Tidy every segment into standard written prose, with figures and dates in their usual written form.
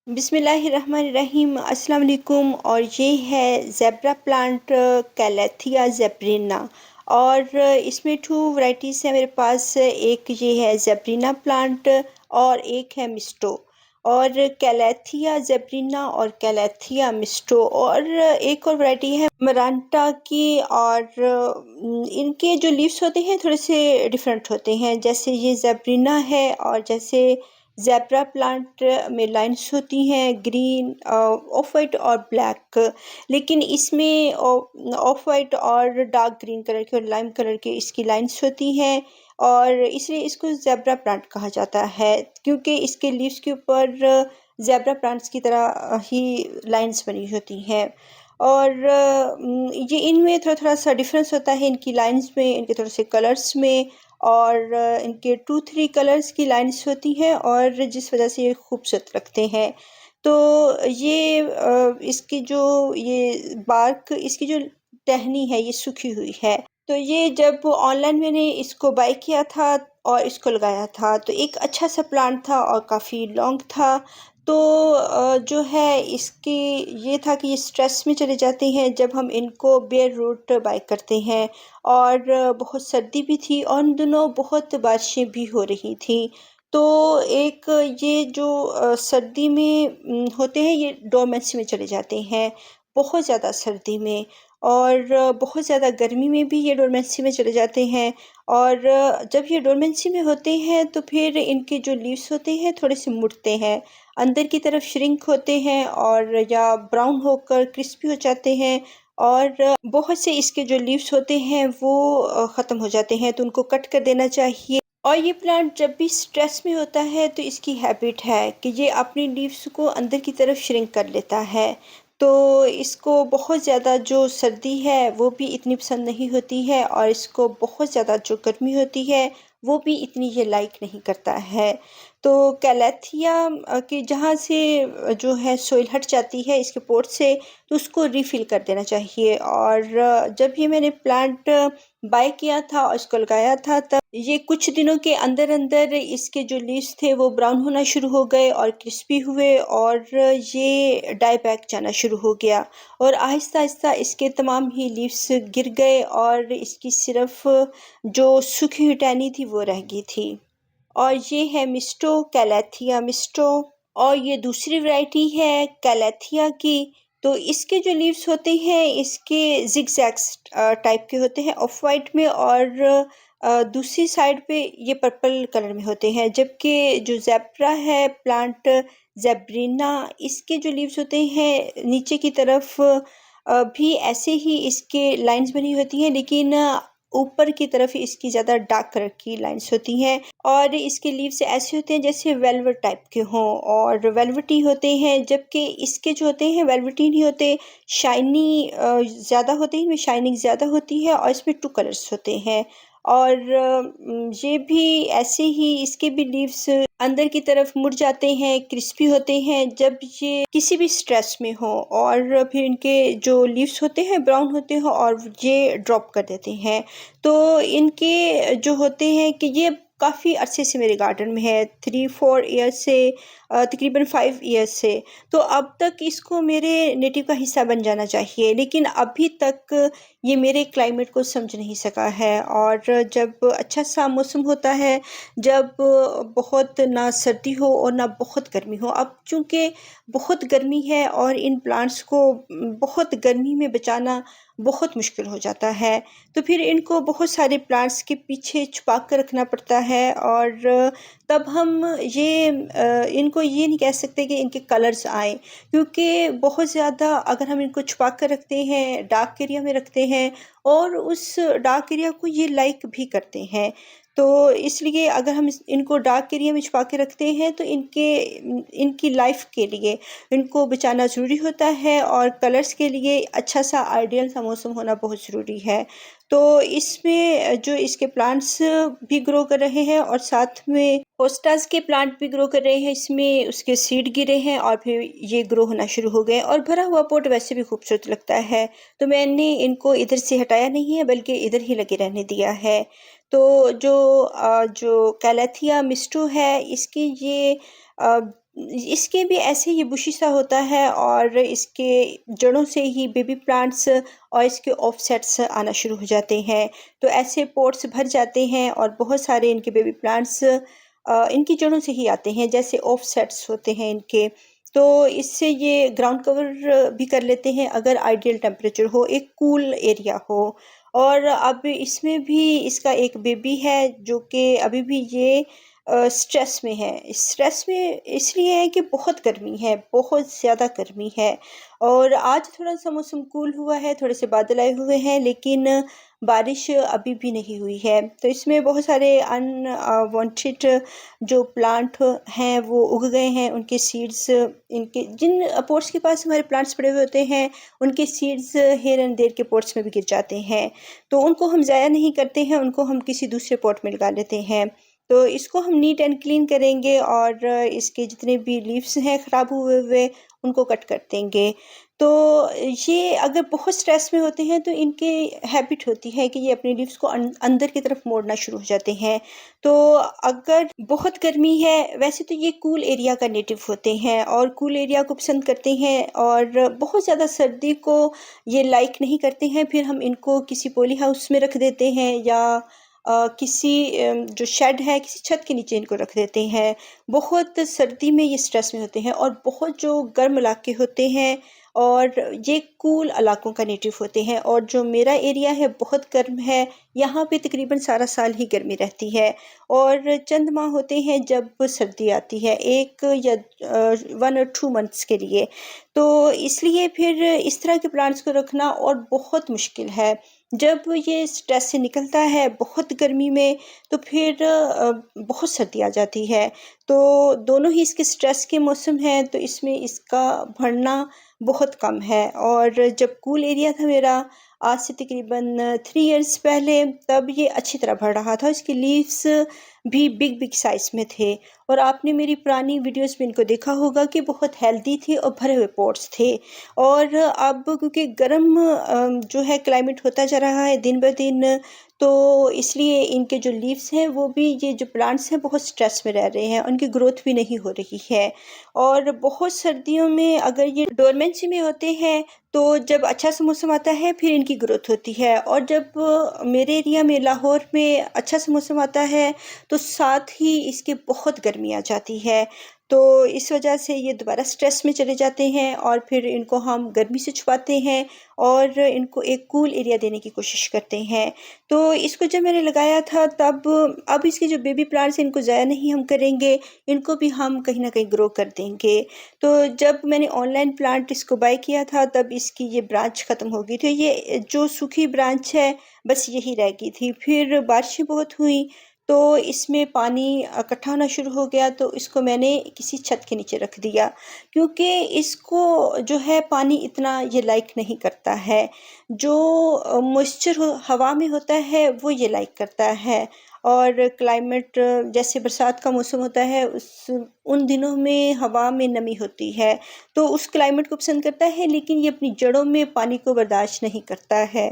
बिस्मिल्लाहिर्रहमानिर्रहीम अस्सलाम वालेकुम। और ये है ज़ेब्रा प्लांट कैलेथिया ज़ेब्रिना। और इसमें टू वैरायटीज़ है मेरे पास। एक ये है ज़ेब्रिना प्लांट और एक है मिस्टो। और कैलेथिया ज़ेब्रिना और कैलेथिया मिस्टो और एक और वैरायटी है मरांटा की। और इनके जो लीव्स होते हैं थोड़े से डिफरेंट होते हैं। जैसे ये ज़ेब्रिना है और जैसे ज़ेब्रा प्लांट में लाइन्स होती हैं ग्रीन, ऑफ वाइट और ब्लैक। लेकिन इसमें ऑफ वाइट और डार्क ग्रीन कलर के और लाइम कलर के इसकी लाइन्स होती हैं। और इसलिए इसको ज़ेब्रा प्लांट कहा जाता है क्योंकि इसके लीव्स के ऊपर ज़ेब्रा प्लांट्स की तरह ही लाइन्स बनी होती हैं। और ये इनमें थोड़ा थोड़ा सा डिफरेंस होता है इनकी लाइन्स में, इनके थोड़े से कलर्स में। और इनके 2-3 कलर्स की लाइन्स होती हैं और जिस वजह से ये खूबसूरत लगते हैं। तो ये इसकी जो ये बार्क, इसकी जो टहनी है ये सूखी हुई है। तो ये जब ऑनलाइन मैंने इसको बाय किया था और इसको लगाया था तो एक अच्छा सा प्लांट था और काफ़ी लॉन्ग था। तो जो है इसकी ये था कि ये स्ट्रेस में चले जाते हैं जब हम इनको बेयर रूट बाय करते हैं। और बहुत सर्दी भी थी और उन दिनों बहुत बारिशें भी हो रही थी। तो एक ये जो सर्दी में होते हैं ये डोरमेंसी में चले जाते हैं बहुत ज़्यादा सर्दी में। और बहुत ज़्यादा गर्मी में भी ये डोरमेंसी में चले जाते हैं। और जब ये डोरमेंसी में होते हैं तो फिर इनके जो लीव्स होते हैं थोड़े से मुड़ते हैं, अंदर की तरफ श्रिंक होते हैं और या ब्राउन होकर क्रिस्पी हो जाते हैं। और बहुत से इसके जो लीव्स होते हैं वो ख़त्म हो जाते हैं तो उनको कट कर देना चाहिए। और ये प्लांट जब भी स्ट्रेस में होता है तो इसकी हैबिट है कि ये अपनी लीव्स को अंदर की तरफ श्रिंक कर लेता है। तो इसको बहुत ज़्यादा जो सर्दी है वो भी इतनी पसंद नहीं होती है और इसको बहुत ज़्यादा जो गर्मी होती है वो भी इतनी ये लाइक नहीं करता है। तो कैलेथिया की जहाँ से जो है सोइल हट जाती है इसके पोट से तो उसको रिफ़िल कर देना चाहिए। और जब ये मैंने प्लांट बाय किया था और इसको लगाया था तब ये कुछ दिनों के अंदर अंदर इसके जो लीव्स थे वो ब्राउन होना शुरू हो गए और क्रिस्पी हुए और ये डाई बैक जाना शुरू हो गया। और आहिस्ता आहिस्ता इसके तमाम ही लीव्स गिर गए और इसकी सिर्फ जो सूखी हुई टहनी थी वो रह गई थी। और ये है मिस्टो, कैलेथिया मिस्टो। और ये दूसरी वैरायटी है कैलेथिया की। तो इसके जो लीव्स होते हैं इसके ज़िगज़ैग्स टाइप के होते हैं ऑफ वाइट में। और दूसरी साइड पे ये पर्पल कलर में होते हैं। जबकि जो ज़ेब्रा है प्लांट ज़ेब्रिना, इसके जो लीव्स होते हैं नीचे की तरफ भी ऐसे ही इसके लाइन्स बनी होती हैं लेकिन ऊपर की तरफ इसकी ज़्यादा डार्क कलर की लाइन्स होती हैं। और इसके लीव्स ऐसे होते हैं जैसे वेलवेट टाइप के हों और वेलवेटी होते हैं। जबकि इसके जो होते हैं वेलवेटी नहीं होते, शाइनी ज़्यादा होते हैं, इनमें शाइनिंग ज़्यादा होती है और इसमें 2 कलर्स होते हैं। और ये भी ऐसे ही इसके भी लीव्स अंदर की तरफ मुड़ जाते हैं, क्रिस्पी होते हैं जब ये किसी भी स्ट्रेस में हो। और फिर इनके जो लीव्स होते हैं ब्राउन होते हैं और ये ड्रॉप कर देते हैं। तो इनके जो होते हैं कि ये काफ़ी अरसे से मेरे गार्डन में है, 3-4 ईयर्स से, तकरीबन 5 ईयर्स से। तो अब तक इसको मेरे नेटिव का हिस्सा बन जाना चाहिए लेकिन अभी तक ये मेरे क्लाइमेट को समझ नहीं सका है। और जब अच्छा सा मौसम होता है, जब बहुत ना सर्दी हो और ना बहुत गर्मी हो, अब चूँकि बहुत गर्मी है और इन प्लांट्स को बहुत गर्मी में बचाना बहुत मुश्किल हो जाता है। तो फिर इनको बहुत सारे प्लांट्स के पीछे छुपा कर रखना पड़ता है। और तब हम ये इनको ये नहीं कह सकते कि इनके कलर्स आएँ क्योंकि बहुत ज़्यादा अगर हम इनको छुपा कर रखते हैं, डार्क एरिया में रखते हैं और उस डार्क एरिया को ये लाइक भी करते हैं। तो इसलिए अगर हम इनको डार्क एरिया में छुपा के रखते हैं तो इनकी लाइफ के लिए इनको बचाना ज़रूरी होता है और कलर्स के लिए अच्छा सा आइडियल सा मौसम होना बहुत ज़रूरी है। तो इसमें जो इसके प्लांट्स भी ग्रो कर रहे हैं और साथ में होस्टास के प्लांट भी ग्रो कर रहे हैं, इसमें उसके सीड गिरे हैं और फिर ये ग्रो होना शुरू हो गए और भरा हुआ पॉट वैसे भी खूबसूरत लगता है। तो मैंने इनको इधर से हटाया नहीं है बल्कि इधर ही लगे रहने दिया है। तो जो कैलेथिया मिस्टू है इसकी ये इसके भी ऐसे ही बुशी सा होता है और इसके जड़ों से ही बेबी प्लांट्स और इसके ऑफसेट्स आना शुरू हो जाते हैं। तो ऐसे पॉट्स भर जाते हैं और बहुत सारे इनके बेबी प्लांट्स इनकी जड़ों से ही आते हैं, जैसे ऑफसेट्स होते हैं इनके। तो इससे ये ग्राउंड कवर भी कर लेते हैं अगर आइडियल टेम्परेचर हो, एक कूल एरिया हो। और अब इसमें भी इसका एक बेबी है जो कि अभी भी ये स्ट्रेस में है। स्ट्रेस में इसलिए है कि बहुत गर्मी है, बहुत ज़्यादा गर्मी है। और आज थोड़ा-सा मौसम कूल हुआ है, थोड़े से बादल आए हुए हैं, लेकिन बारिश अभी भी नहीं हुई है। तो इसमें बहुत सारे वांटेड जो प्लांट हैं वो उग गए हैं, उनके सीड्स इनके जिन पॉट्स के पास हमारे प्लांट्स पड़े हुए होते हैं, उनके सीड्स हियर एंड देयर के पॉट्स में भी गिर जाते हैं। तो उनको हम ज़ाया नहीं करते हैं, उनको हम किसी दूसरे पॉट में लगा लेते हैं। तो इसको हम नीट एंड क्लीन करेंगे और इसके जितने भी लीव्स हैं ख़राब हुए हुए, उनको कट कर देंगे। तो ये अगर बहुत स्ट्रेस में होते हैं तो इनकी हैबिट होती है कि ये अपने लीव्स को अंदर की तरफ मोड़ना शुरू हो जाते हैं। तो अगर बहुत गर्मी है, वैसे तो ये कूल एरिया का नेटिव होते हैं और कूल एरिया को पसंद करते हैं और बहुत ज़्यादा सर्दी को ये लाइक नहीं करते हैं। फिर हम इनको किसी पॉली हाउस में रख देते हैं या किसी जो शेड है, किसी छत के नीचे इनको रख देते हैं। बहुत सर्दी में ये स्ट्रेस में होते हैं और बहुत जो गर्म इलाके होते हैं और ये कूल इलाकों का नेटिव होते हैं। और जो मेरा एरिया है बहुत गर्म है, यहाँ पे तकरीबन सारा साल ही गर्मी रहती है और चंद माह होते हैं जब सर्दी आती है, 1 या 1 और 2 मंथ्स के लिए। तो इसलिए फिर इस तरह के प्लांट्स को रखना और बहुत मुश्किल है। जब ये स्ट्रेस से निकलता है बहुत गर्मी में, तो फिर बहुत सर्दी आ जाती है। तो दोनों ही इसके स्ट्रेस के मौसम हैं, तो इसमें इसका बढ़ना बहुत कम है। और जब कूल एरिया था मेरा, आज से तकरीबन 3 इयर्स पहले, तब ये अच्छी तरह बढ़ रहा था। इसके लीव्स भी बिग बिग साइज़ में थे और आपने मेरी पुरानी वीडियोज़ में इनको देखा होगा कि बहुत हेल्दी थे और भरे हुए पॉट्स थे। और अब क्योंकि गर्म जो है क्लाइमेट होता जा रहा है दिन ब दिन, तो इसलिए इनके जो लीव्स हैं वो भी, ये जो प्लांट्स हैं बहुत स्ट्रेस में रह रहे हैं, उनकी ग्रोथ भी नहीं हो रही है। और बहुत सर्दियों में अगर ये डोरमेंसी में होते हैं, तो जब अच्छा सा मौसम आता है फिर इनकी ग्रोथ होती है। और जब मेरे एरिया में लाहौर में अच्छा सा मौसम आता है, तो साथ ही इसके बहुत गर्मी आ जाती है। तो इस वजह से ये दोबारा स्ट्रेस में चले जाते हैं और फिर इनको हम गर्मी से छुपाते हैं और इनको एक कूल एरिया देने की कोशिश करते हैं। तो इसको जब मैंने लगाया था तब, अब इसके जो बेबी प्लांट्स हैं इनको ज़ाया नहीं हम करेंगे, इनको भी हम कहीं न कहीं ग्रो कर देंगे। तो जब मैंने ऑनलाइन प्लांट इसको बाय किया था तब इसकी ये ब्रांच ख़त्म हो गई थी। ये जो सूखी ब्रांच है बस यही रह गई थी। फिर बारिशें बहुत हुई तो इसमें पानी इकट्ठा होना शुरू हो गया, तो इसको मैंने किसी छत के नीचे रख दिया, क्योंकि इसको जो है पानी इतना ये लाइक नहीं करता है। जो मॉइस्चर हवा में होता है वो ये लाइक करता है। और क्लाइमेट जैसे बरसात का मौसम होता है, उस उन दिनों में हवा में नमी होती है, तो उस क्लाइमेट को पसंद करता है, लेकिन ये अपनी जड़ों में पानी को बर्दाश्त नहीं करता है।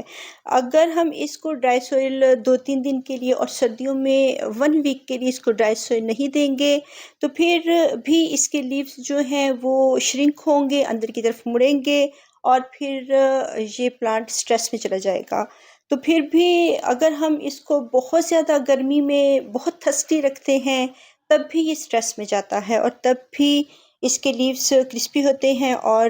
अगर हम इसको ड्राई सॉइल 2-3 दिन के लिए और सर्दियों में 1 वीक के लिए इसको ड्राई सॉइल नहीं देंगे, तो फिर भी इसके लीव्स जो हैं वो श्रिंक होंगे, अंदर की तरफ मुड़ेंगे और फिर ये प्लांट स्ट्रेस में चला जाएगा। तो फिर भी अगर हम इसको बहुत ज़्यादा गर्मी में बहुत थर्स्टी रखते हैं, तब भी ये स्ट्रेस में जाता है और तब भी इसके लीव्स क्रिस्पी होते हैं और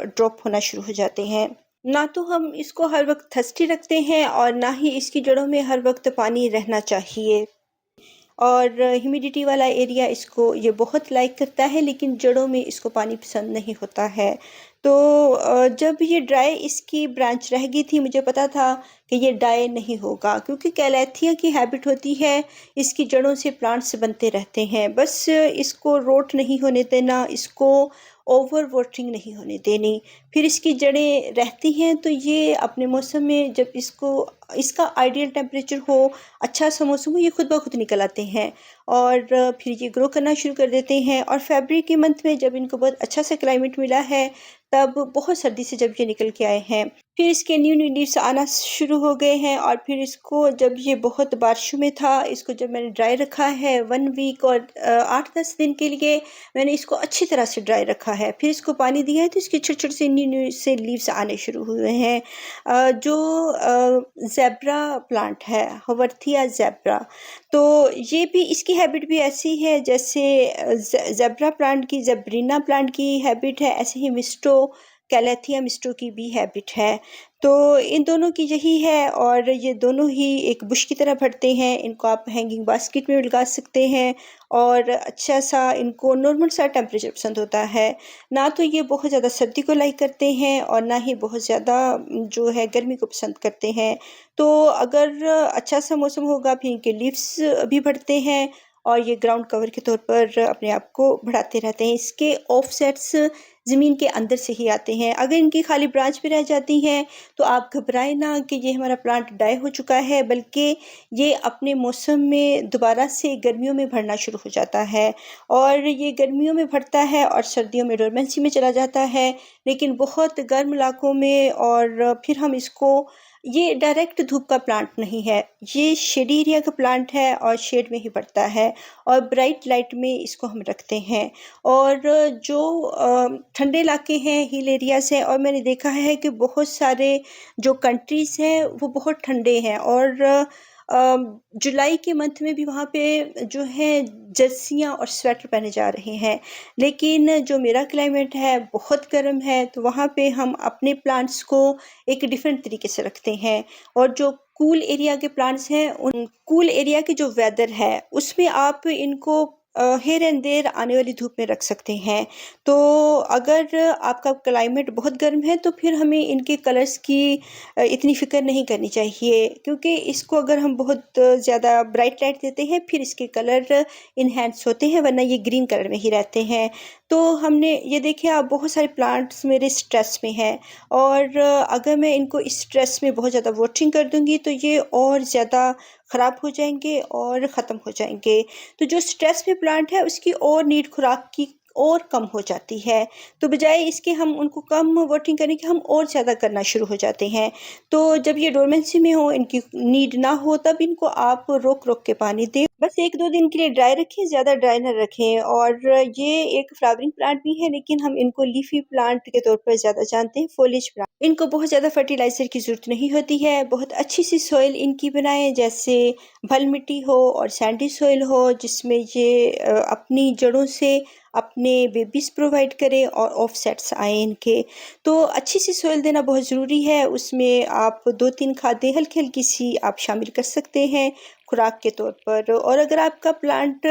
ड्रॉप होना शुरू हो जाते हैं। ना तो हम इसको हर वक्त थर्स्टी रखते हैं और ना ही इसकी जड़ों में हर वक्त पानी रहना चाहिए। और ह्यूमिडिटी वाला एरिया इसको ये बहुत लाइक करता है, लेकिन जड़ों में इसको पानी पसंद नहीं होता है। तो जब ये ड्राई इसकी ब्रांच रह गई थी, मुझे पता था कि ये ड्राई नहीं होगा, क्योंकि कैलेथिया की हैबिट होती है इसकी जड़ों से प्लांट्स बनते रहते हैं। बस इसको रोट नहीं होने देना, इसको ओवर वाटरिंग नहीं होने देनी। फिर इसकी जड़ें रहती हैं तो ये अपने मौसम में, जब इसको इसका आइडियल टेम्परेचर हो, अच्छा सा मौसम हो, ये खुद ब खुद निकल आते हैं और फिर ये ग्रो करना शुरू कर देते हैं। और फरवरी के मंथ में जब इनको बहुत अच्छा सा क्लाइमेट मिला है, तब बहुत सर्दी से जब ये निकल के आए हैं, फिर इसके न्यू न्यू लीव्स आना शुरू हो गए हैं। और फिर इसको जब ये बहुत बारिशों में था, इसको जब मैंने ड्राई रखा है 1 वीक और 8-10 दिन के लिए मैंने इसको अच्छी तरह से ड्राई रखा है। फिर इसको पानी दिया है तो इसके छोटे-छोटे से न्यू न्यू से लीव्स आने शुरू हुए हैं। जो ज़ेब्रा प्लांट है, हवर्थिया ज़ेब्रा, तो ये भी इसकी हैबिट भी ऐसी है जैसे ज़ेब्रा प्लांट की, ज़ेब्रीना प्लांट की हैबिट है, ऐसे ही मिस्टो कैलेथिया मिस्टो की भी हैबिट है। तो इन दोनों की यही है और ये दोनों ही एक बुश की तरह बढ़ते हैं। इनको आप हैंगिंग बास्केट में भी लगा सकते हैं और अच्छा-सा इनको नॉर्मल सा टेम्परेचर पसंद होता है। ना तो ये बहुत ज़्यादा सर्दी को लाइक करते हैं और ना ही बहुत ज़्यादा जो है गर्मी को पसंद करते हैं। तो अगर अच्छा सा मौसम होगा फिर इनके लीव्स भी बढ़ते हैं और ये ग्राउंड कवर के तौर पर अपने आप को बढ़ाते रहते हैं। इसके ऑफसेट्स ज़मीन के अंदर से ही आते हैं। अगर इनकी खाली ब्रांच पे रह जाती हैं तो आप घबराएं ना कि ये हमारा प्लांट डाई हो चुका है, बल्कि ये अपने मौसम में दोबारा से गर्मियों में बढ़ना शुरू हो जाता है। और ये गर्मियों में बढ़ता है और सर्दियों में डोरमेंसी में चला जाता है, लेकिन बहुत गर्म इलाकों में। और फिर हम इसको, ये डायरेक्ट धूप का प्लांट नहीं है, ये शेडी एरिया का प्लांट है और शेड में ही बढ़ता है और ब्राइट लाइट में इसको हम रखते हैं। और जो ठंडे इलाके हैं, हिल एरियाज़ हैं, और मैंने देखा है कि बहुत सारे जो कंट्रीज़ हैं वो बहुत ठंडे हैं और जुलाई के मंथ में भी वहाँ पे जो है जर्सियाँ और स्वेटर पहने जा रहे हैं। लेकिन जो मेरा क्लाइमेट है बहुत गर्म है, तो वहाँ पे हम अपने प्लांट्स को एक डिफरेंट तरीके से रखते हैं। और जो कूल एरिया के प्लांट्स हैं, उन कूल एरिया के जो वेदर है उसमें आप इनको हियर एंड देयर आने वाली धूप में रख सकते हैं। तो अगर आपका क्लाइमेट बहुत गर्म है तो फिर हमें इनके कलर्स की इतनी फ़िक्र नहीं करनी चाहिए, क्योंकि इसको अगर हम बहुत ज़्यादा ब्राइट लाइट देते हैं फिर इसके कलर इन्हेंस होते हैं, वरना ये ग्रीन कलर में ही रहते हैं। तो हमने ये देखिए, आप बहुत सारे प्लांट्स मेरे स्ट्रेस में हैं और अगर मैं इनको इस स्ट्रेस में बहुत ज़्यादा वाटरिंग कर दूँगी तो ये और ज़्यादा ख़राब हो जाएँगे और ख़त्म हो जाएँगे। तो जो स्ट्रेस में प्लांट है उसकी और नीड खुराक की और कम हो जाती है। तो बजाय इसके हम उनको कम वाटरिंग करने के हम और ज़्यादा करना शुरू हो जाते हैं। तो जब ये डोरमेंसी में हो, इनकी नीड ना हो, तब इनको आप रोक-रोक के पानी दें। बस 1-2 दिन के लिए ड्राई रखें, ज़्यादा ड्राई ना रखें। और ये एक फ्लावरिंग प्लांट भी है, लेकिन हम इनको लीफी प्लांट के तौर पर ज़्यादा जानते हैं, फ़ोलिज प्लांट। इनको बहुत ज़्यादा फर्टिलाइज़र की ज़रूरत नहीं होती है। बहुत अच्छी सी सॉइल इनकी बनाएँ, जैसे भल मिट्टी हो और सैंडी सॉइल हो, जिसमें ये अपनी जड़ों से अपने बेबीज़ प्रोवाइड करें और ऑफसेट्स आएँ इनके। तो अच्छी सी सॉइल देना बहुत ज़रूरी है। उसमें आप 2-3 खादें हल्की-हल्की सी आप शामिल कर सकते हैं खुराक के तौर पर। और अगर आपका प्लांट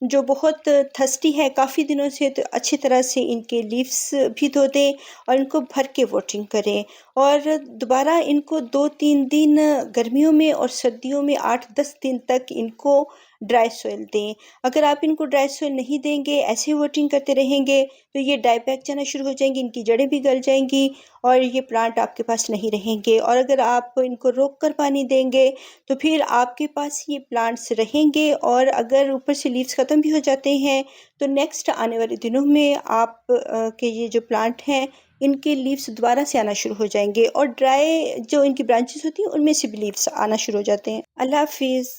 जो बहुत थर्स्टी है काफ़ी दिनों से, तो अच्छी तरह से इनके लीव्स भी धो दें और इनको भर के वाटरिंग करें। और दोबारा इनको 2-3 दिन गर्मियों में और सर्दियों में 8-10 दिन तक इनको ड्राई सॉइल दें। अगर आप इनको ड्राई सॉइल नहीं देंगे, ऐसे ही वाटरिंग करते रहेंगे, तो ये डाई बैक जाना शुरू हो जाएंगी, इनकी जड़ें भी गल जाएंगी और ये प्लांट आपके पास नहीं रहेंगे। और अगर आप इनको रोक कर पानी देंगे तो फिर आपके पास ये प्लांट्स रहेंगे। और अगर ऊपर से लीव्स ख़त्म भी हो जाते हैं तो नेक्स्ट आने वाले दिनों में आप के ये जो प्लांट हैं, इनके लीव्स दोबारा से आना शुरू हो जाएंगे और ड्राई जो इनकी ब्रांचेस होती हैं उनमें से भी लीव्स आना शुरू हो जाते हैं। अल्लाह हाफिज़।